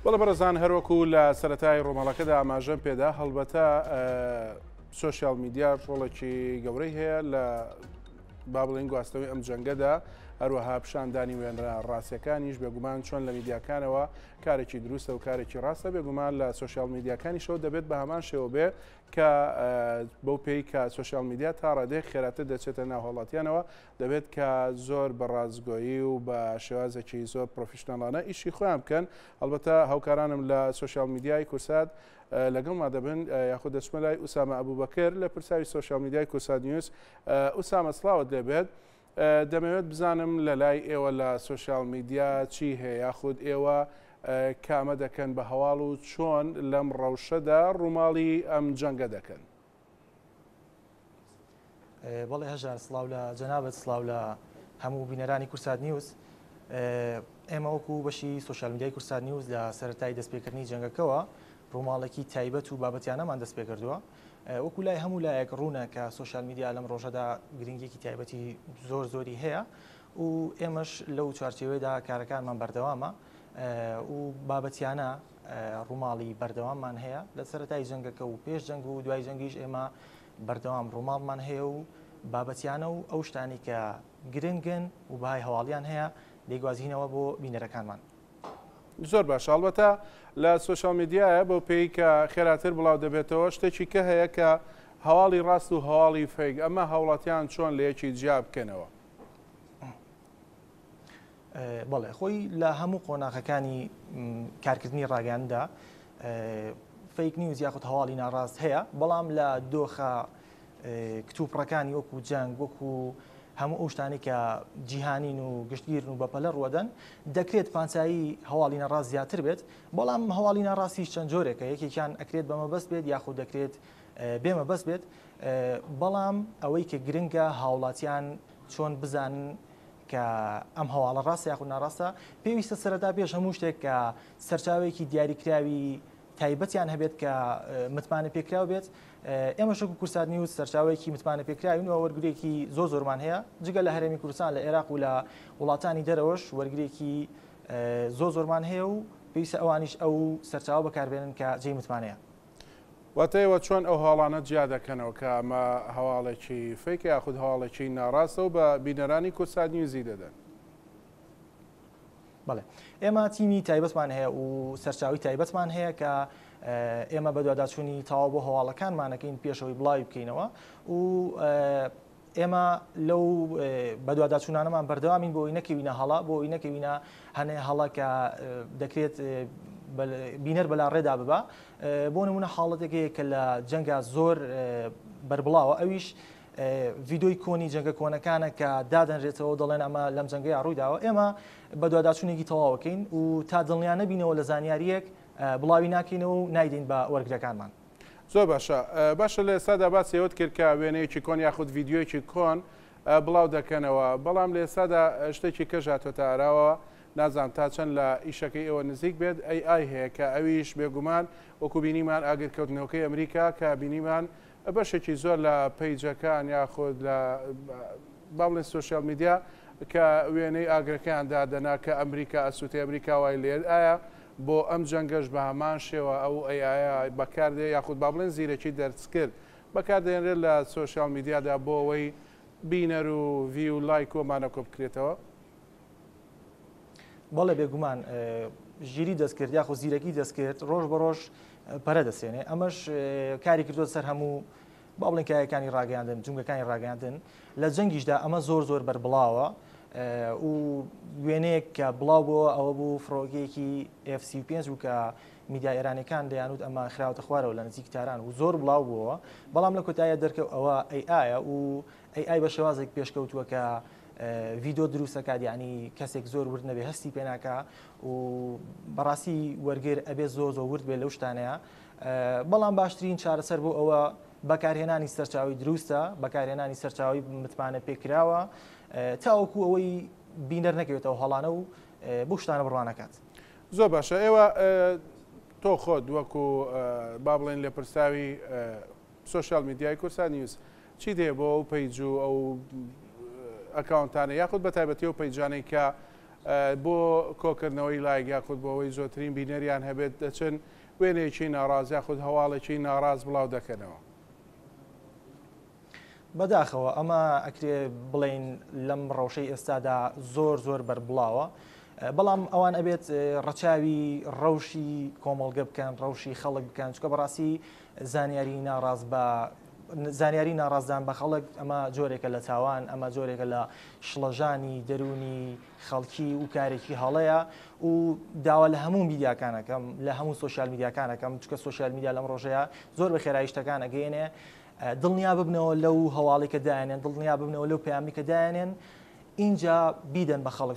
وەڵە بەڕێزان هەروەکو لە سەرەتای ڕۆماڵەکەدا ئاماژەم پێدا هەڵبەتە سوشیال میدیا ڕۆڵێکی گەورەی هەیە لە با بڵین گواستنەوەی ئەم جەنگەدا، هەروەها پیشاندانی وێنرا ڕاستیەکانیش بێگومان چۆن لە میدیاکانەوە کارێکی دروستە و کارێکی ڕاستە، بێگومان لە سوشیال میدیاکانیشەوە دەبێت بە هەمان شێوە بێ کە بەو پێی کە سوشیال میدیا تا ڕادێک خێراتر دەچێتە ناو هەوڵاتیانەوە، دەبێت کە زۆر بە ڕازگۆیی و بە شێوازێکی زۆر پرۆفیشناڵانە ئیشی خۆیان بکەن. هەڵبەتە هاوکارانم لە سوشیال میدیای کورسات لەگەڵما دەبن، یاخود دەچمە لای ئوسامە ئەبوبەکر لە پرساوی سوشیال میدیای کورسات نیوز. ئوسامە سڵاوت لێبێت. دەمەوێت بزانم لە لای ئێوە لە سوشیال میدیا چی هەیە، یاخود ئێوە کامە دەکەن بە هەواڵ و چۆن لەم ڕەوشەدا ڕووماڵی ئەم جەنگە دەکەن؟ بەڵێ هەژار، سڵاو لە جەنابەت، سڵاو لە هەموو بینەرانی کورسات نیوز. ئێمە وەکو بەشی سوشیال میدیای کورسات نیوز لە سەرەتای دەستپێکردنی جەنگەکەوە ڕووماڵێکی تایبەت و بابەتیانەمان دەست پێ کردووە. وەکو لای هەموو لایەک ڕوونە کە سوشیال میدیا لەم ڕۆژەدا گرنگێکی تایبەتی زۆری هەیە و ئێمەش لەو چارچێوەیەدا کارەکانمان بەردەوامە و بابەتیانە ڕووماڵی بەردەواممان هەیە لە سەرەتای جەنگەکە و پێش جەنگ و دوای جەنگیش ئێمە بەردەوام ڕووماڵمان هەیە و بابەتیانە و ئەو شتانی کە گرنگن و بەهای هەواڵیان هەیە دەیگوازینەوە بۆ بینەرەکانمان. زۆر باش. هەڵبەتە لە سوشیال میدیایە بۆ پێی کە خێراتر بڵاو دەبێتەوە شتێکی کە هەیە کە هەواڵی ڕاست و هەواڵی فێک، ئەمە هاوڵاتیان چۆن لە یەکی جیا بکەنەوە؟ بەڵێ خۆی لە هەموو قۆناغەکانی کارکردنی ڕاگەیاندە فێک نیوز یاخود هەواڵی ناڕاست هەیە، بەڵام لە دۆخە کتوپڕەکانی وەکو جەنگ، وەکو هەموو ئەو شتانی کە جیهانین و گشتگیرن و بەپەلە ڕوەدەن، دەکرێت پانسایی هەواڵی ناڕاست زیاتر بێت، بەڵام هەواڵی ناڕاستی چەند جۆرێکە، یەکێکیان ئەکرێت بەمەبەست بێت یاخود دەکرێت بێمەبەست بێت، بەڵام ئەوەی کە گرنگە هاوڵاتیان چۆن بزانن کە ئەم هەواڵە ڕاستە یاخود ناڕاستە، پێویستە سەرەتا پێش هەموو شتێک کە سەرچاوەیەکی دیاریکراوی تایبەتیان هەبێت کە متمانە پێکراو بێت. ئێمە شەکو کورسات نیوز سەرچاوەیەکی متمانە پێکراوین و وەرگرێکی زۆرمان هەیە، جگە لە هەرێمی کوردستان لە عێراق و لە وڵاتانی دەرەوەش وەرگرێکی زۆرمان هەیە و پێویستە ئەوانیش ئەو سەرچاوە بەکاربێنن کە جێی متمانەیە. واتەیەوە چۆن ئەو هەواڵانە جیا دەکەنەوە کە ئەمە هەواڵێکی فێک یاخود هەواڵێکی ناڕاستە و بە بینەرانی کورسات نیوزی دەدەن؟ بەڵێ ئێمە تیمی تایبەتمان هەیە و سەرچاوی تایبەتمان هەیە کە ئێمە بە دوواداچوونی تەواو بۆ هەواڵەکانمانەکەین پێشەوەی بڵاوی بکەینەوە و ئێمە لەو بە دوواداچوونانەمان بەردەوامین بۆ ئەوی نەکەوینە هەڵا، بۆ ئەوی نەکەوینە هەنێ هەڵا کە دەکرێت بینەر بەلا ڕێدا ببە. بۆ نمونە حاڵەتێکەیە کە لە جەنگا زۆر بەربڵاوە، ئەویش ڤیدۆی کۆنی جەنگە کۆنەکانە کە دادەنرێتەوە دەڵێن ئەمە لەم جەنگەیە ڕوویداوە، ئێمە بە دوواداچوونێکی تەواوەکەین و تا دڵنیان نەبینەوە لە زانیاریەک بڵاوی ناکەینەوە و نایدین بە وەرگرەکانمان. زۆر باشە. باشە لە ئێستادا باسیەوەت کرد کە وێنەیەکی کۆن یاخود ڤیددیۆیەکی کۆن بڵاو دەکەنەوە، بەڵام لە ئێستادا شتێکی کەژاتۆتە ئاراوە، نازانم تا چەند لە ئیشەکەی ئێوە نزیک بێت AI هەیە کە ئەویش بێگومان وەکو بینیمان ئاگرکەوتنەوەکەی ئەمریکا کە بینیمان بەشێکی زۆر لە پەیجەکان یاخود لە با بڵێن سوشیال میدیا کە وێنەی ئاگرەکەیان دادەنا کە ئەمریکا ئەسووتی ئەمریکا وای لێ ئایا بۆ ئەم جەنگەش بە هەمان شێوە ئەو AI بەکاردێ یاخود با بڵێن زیرەکی دەرچکرد بەکاردێنرێت لە سوشیال میدیادا بۆ ئەوەی بینەر و ڤی و لایک ومانە کۆ بکرێتەوە؟ بەڵێ بێگومان ژیری دەستکرد یاخود زیرەکی دەستکرد ڕۆژ بە ڕۆژ پەرە دەستێنێ، ئەمەش کاری کردووە سەر هەموو با بڵێن کایەکانی ڕاگەیاندن، جونگەکانی ڕاگەیاندن. لە جەنگیشدا ئەمە زۆر بەربڵاوە و وێنەیەک کە بڵاو بووە ئەوە بوو فڕۆگەیەکی F35 و کە میدیا ئێرانیەکان دەیانوت ئەمە خراوەتە خوارەوە لە نزیک تاران و زۆر بڵاو بووە، بەڵام لە کۆتاییە دەرکەوت ئەوە AI و AI بە شێوازێک پێشکەوتووە کە ڤیدۆ دروستەکات، یعنی کەسێک زۆر ورد نەبێ هەستی پێ ناکە و بەڕاستی وەرگێر ئەبێ زۆر ورد بێ لەو شتانەیە. بەڵام باشترین چارەسەر بۆ ئەوە بەکارهێنانی سەرچاوی دروستە، بەکارهێنانی سەرچاوی متمانە پێکراوە تاوەکو ئەوەی بینەر نەکەوێتەوە هەڵانە و بۆ شتانە بڕوانەکات. زۆر باشە. ئێوە تۆ خۆت وەکو با بڵێن لە پرساوی سوشیال میدیای کورسات نیوز چی دێ بۆ ئەو پەیج و ئەو ئەکاونتانە یاخود بە تایبەتی ئەو پەیجانەی کە بۆ کۆکردنەوەی لایەک یاخود بۆەوەی زۆرترین بینەریان هەبێت دەچن وێنێکی ناڕاز یاخود هەواڵێکی ناڕاز بڵاو دەکەنەوە. بەداخەوە ئەمە ئەکرێ بڵین لەم ڕەوشەی ئێستادا زۆر بەربڵاوە، بەڵام ئەوان ئەبێت ڕەچاوی ڕەوشی کۆمەڵگە بکەن، ڕەوشی خەڵک بکەن، چکە بەڕاستی زانیاری ناڕازدان بە خەڵک ئەمە جۆرێکە لە تاوان، ئەمە جۆرێکە لە شڵەژانی دەرونی خەڵکی و کارێکی هەڵەیە و داوا لە هەموو میدیاکانەکەم لە هەموو سوۆشیال میدیاکانەکەم چکە سوۆشیال میدیا لەم ڕۆژەیە زۆر بە خێرایی شتەکان ئەگەیەنێ دڵنیا ببنەوە لەو هەواڵی کە دایانێن، دڵنیا ببنەوە لەو پەیامی کە دایانێن، اینجا بیدەن بە خەڵک